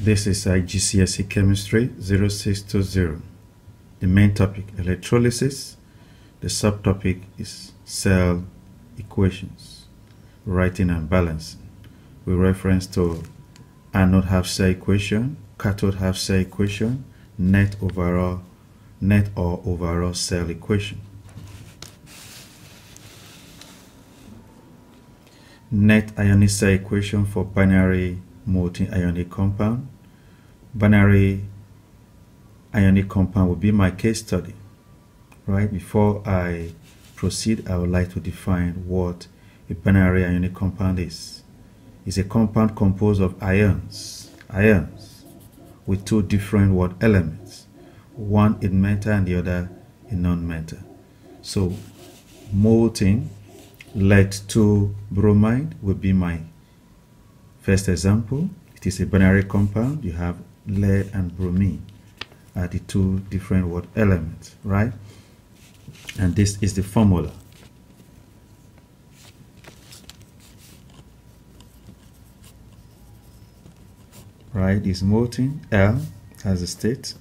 This is GCSE Chemistry 0620. The main topic, electrolysis. The subtopic is cell equations, writing and balancing. We reference to anode half-cell equation, cathode half-cell equation, net or overall cell equation. Net ionic cell equation for binary molten ionic compound. Binary ionic compound will be my case study. Right, before I proceed, I would like to define what a binary ionic compound is. It's a compound composed of ions with two different elements, one in metal and the other in non-metal. So molten lead-2 bromide will be my first example. It is a binary compound. You have lead and bromine are the two different elements, right? And this is the formula. Right, is molten L as a state.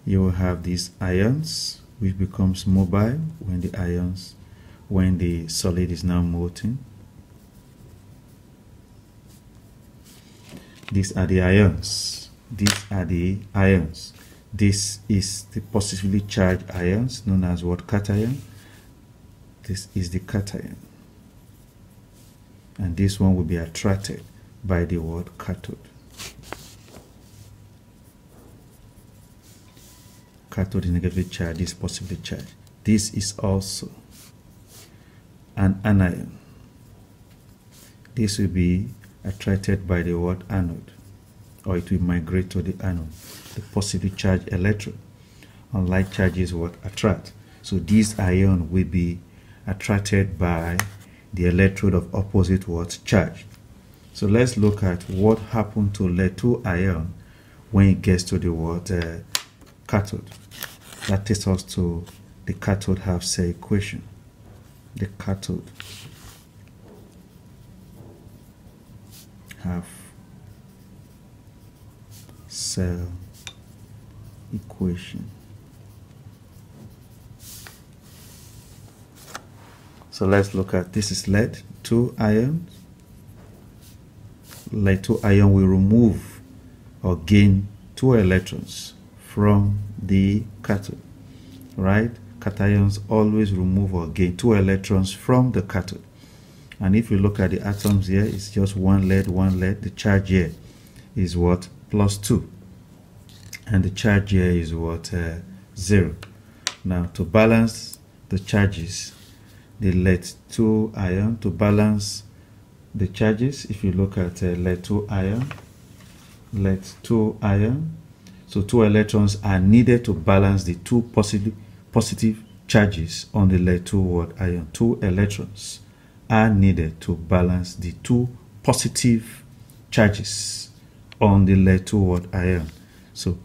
You will have these ions which becomes mobile when the solid is now molten. These are the ions. This is the positively charged ions known as what? Cation. This is the cation. And this one will be attracted by the word cathode. Cathode is negatively charged, this is positively charged. This is also an anion. This will be attracted by the word anode, or it will migrate to the anode, the positively charged electrode. Unlike charges what attract. So this ion will be attracted by the electrode of opposite what charge. So let's look at what happened to lead-2 ion when it gets to the word cathode. That takes us to the cathode half-cell equation. The cathode half-cell equation. So let's look at, this is lead-2 ion. Lead-2 ion will remove or gain 2 electrons from the cathode, right? Cations always remove or gain 2 electrons from the cathode. And if you look at the atoms here, it's just one lead. The charge here is what? +2. And the charge here is what? 0. Now to balance the charges, the lead-2 ion, to balance the charges, if you look at lead-2 ion, so 2 electrons are needed to balance the 2 positive charges on the lead-2 ion. 2 electrons are needed to balance the 2 positive charges on the lead-2 ion. So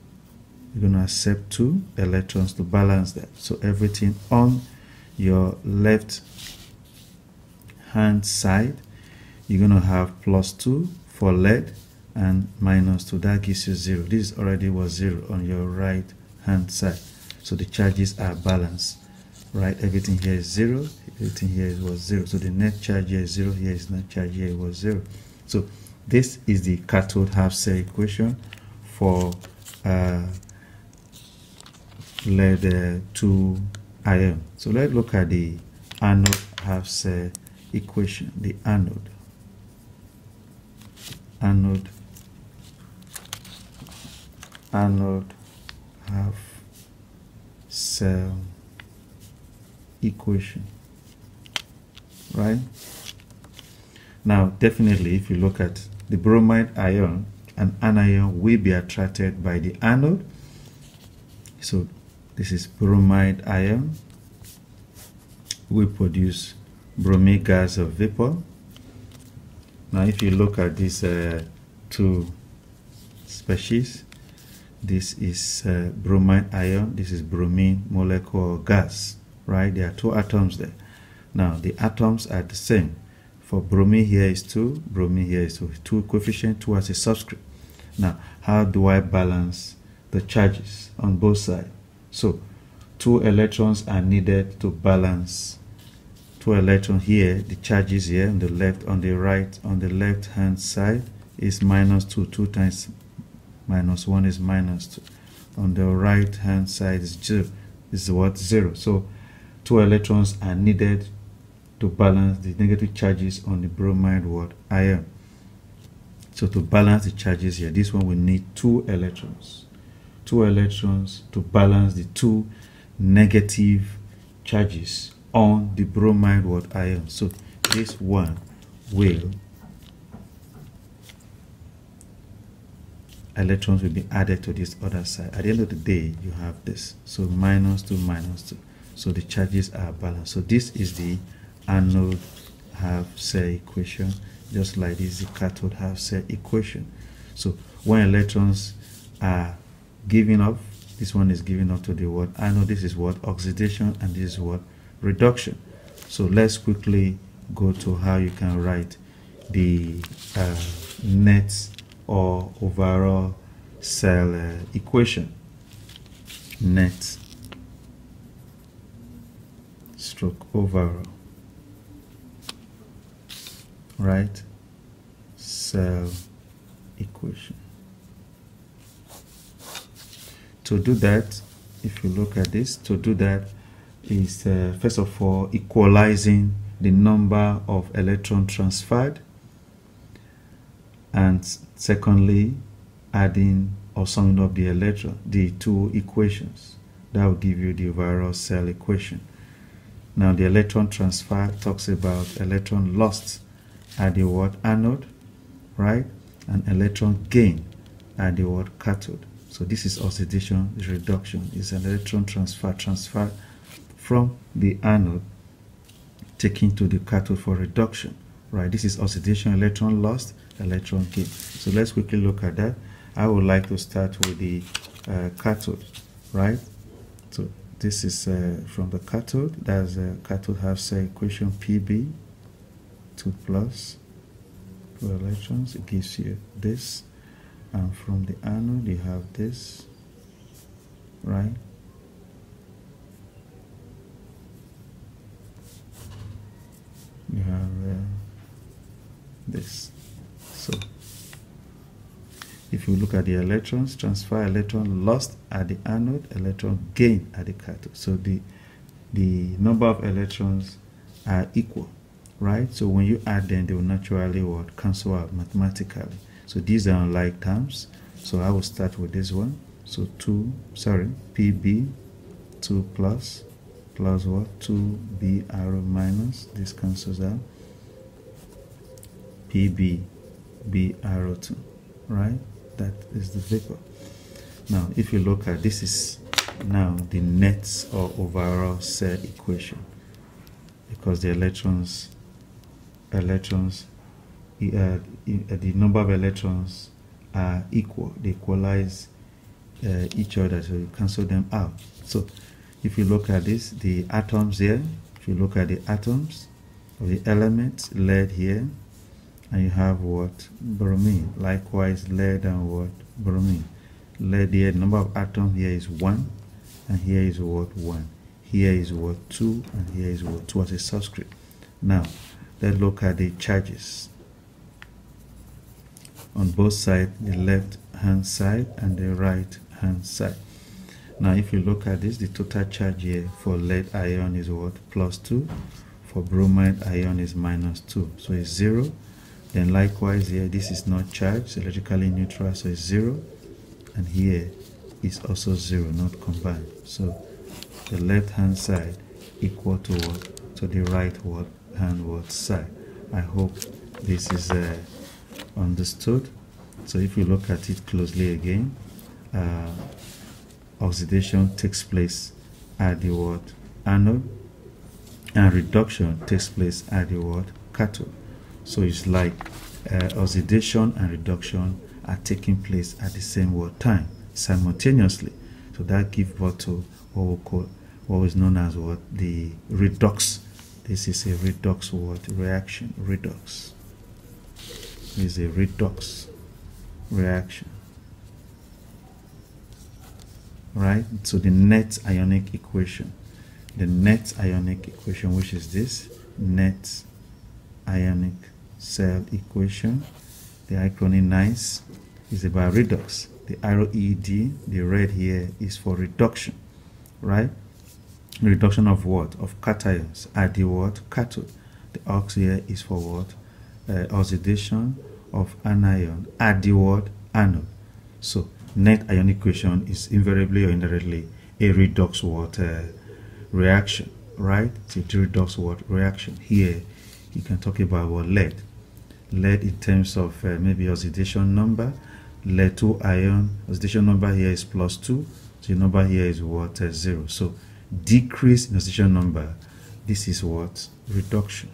you're going to accept 2 electrons to balance that. So everything on your left hand side, you're going to have +2 for lead and -2. That gives you 0. This already was 0 on your right hand side. So the charges are balanced, right? Everything here is 0, everything here was 0. So the net charge here is 0, here is net charge here was 0. So this is the cathode half-cell equation for lead-2 ion. So let's look at the anode half-cell equation. The anode half-cell equation, right? Now definitely if you look at the bromide ion, an anion will be attracted by the anode. So this is bromide ion, will produce bromine gas of vapor. Now if you look at these 2 species, this is bromide ion, this is bromine molecule gas, right? There are 2 atoms there. Now the atoms are the same. For bromine here is 2, bromine here is 2 coefficient, 2 as a subscript. Now, how do I balance the charges on both sides? So 2 electrons are needed to balance. 2 electrons here, the charges here on the left, on the right, on the left hand side is -2. 2 times -1 is -2. On the right hand side is 0. Is what? 0. So 2 electrons are needed to balance the negative charges on the bromide ion. So to balance the charges here, this one will need 2 electrons. 2 electrons to balance the 2 negative charges on the bromide ion. So this one will, electrons will be added to this other side. At the end of the day, you have this. So -2, -2. So the charges are balanced. So this is the anode half-cell equation, just like this is the cathode half-cell equation. So when electrons are giving up, this one is giving up to the anode. This is oxidation, and this is reduction. So let's quickly go to how you can write the net or overall cell equation. Net stroke overall, right, cell equation. To do that, if you look at this, to do that is first of all equalizing the number of electrons transferred, and secondly adding or summing up the 2 equations. That will give you the overall cell equation. Now the electron transfer talks about electron lost at the anode, right, and electron gain at the cathode. So this is oxidation, is reduction, is an electron transfer from the anode taken to the cathode for reduction, right? This is oxidation, electron lost, electron gain. So let's quickly look at that. I would like to start with the cathode, right? So this is from the cathode. That's a cathode half-cell equation, Pb 2 plus 2 electrons. It gives you this, and from the anode you have this, right? You have this. So if you look at the electrons transfer, electron lost at the anode, electron gain at the cathode. So the number of electrons are equal, right? So when you add them, they will naturally cancel out mathematically. So these are unlike terms. So I will start with this one. So Pb 2 plus 2b arrow minus, this cancels out, Pb b arrow 2, right? That is the vapor. Now if you look at this, is now the net or overall cell equation, because the electrons the number of electrons are equal. They equalize each other, so you cancel them out. So if you look at this, the atoms here, if you look at the atoms of the elements, lead here, and you have bromine. Likewise lead and bromine. Lead here, the number of atoms here is 1, and here is 1. Here is 2, and here is 2 as a subscript. Now let's look at the charges on both sides, the left hand side and the right hand side. Now if you look at this, the total charge here for lead ion is +2, for bromide ion is -2, so it's 0. Then likewise here, this is not charged, electrically neutral, so it's 0, and here is also 0, not combined. So the left hand side equal to to the right hand side. I hope this is understood. So if you look at it closely again, oxidation takes place at the anode, and reduction takes place at the cathode. So it's like oxidation and reduction are taking place at the same time, simultaneously. So that gives birth to what is known as the redox. This is a redox reaction. Redox is a redox reaction. right, to the net ionic equation. The net ionic equation, which is this net ionic cell equation. The acronym NICE is about redox. The RED, the red here, is for reduction, right? Reduction of what? Of cations at the what? Cathode. The ox here is for what? Oxidation of anion at the what? Anode. So net ionic equation is invariably or indirectly a redox what? Reaction, right? It's a redox what? Reaction. Here you can talk about what? Lead in terms of maybe oxidation number. Lead 2 ion, oxidation number here is +2, so the number here is what? 0. So decrease in oxidation number, this is what? Reduction,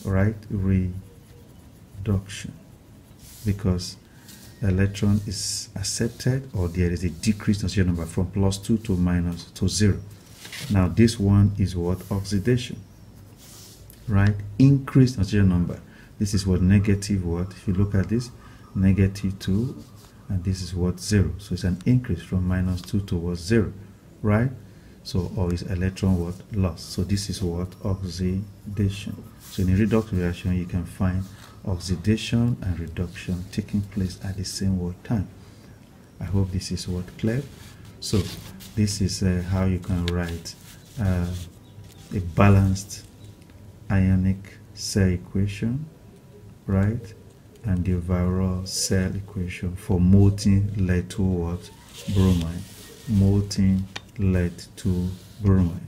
right? Reduction, because electron is accepted, or there is a decrease in oxidation number from +2 to 0. Now this one is what? Oxidation, right? Increase in oxidation number, this is what? Negative what? If you look at this, -2, and this is what? 0. So it's an increase from -2 towards 0, right? So, or is electron what? Lost. So this is what? Oxidation. So in a redox reaction, you can find oxidation and reduction taking place at the same what? Time. I hope this is what? Clear. So this is how you can write a balanced ionic cell equation, right? And the overall cell equation for molten lead 2 what? Bromine. Molten lead 2 bromine.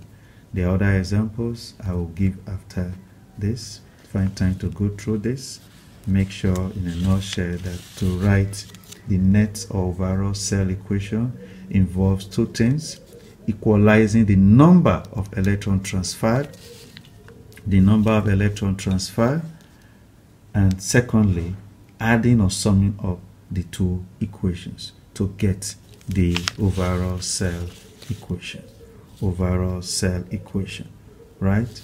The other examples I will give after this. Find time to go through this. Make sure in a nutshell that to write the net or overall cell equation involves two things: equalizing the number of electron transferred, and secondly, adding or summing up the two equations to get the overall cell equation. Right?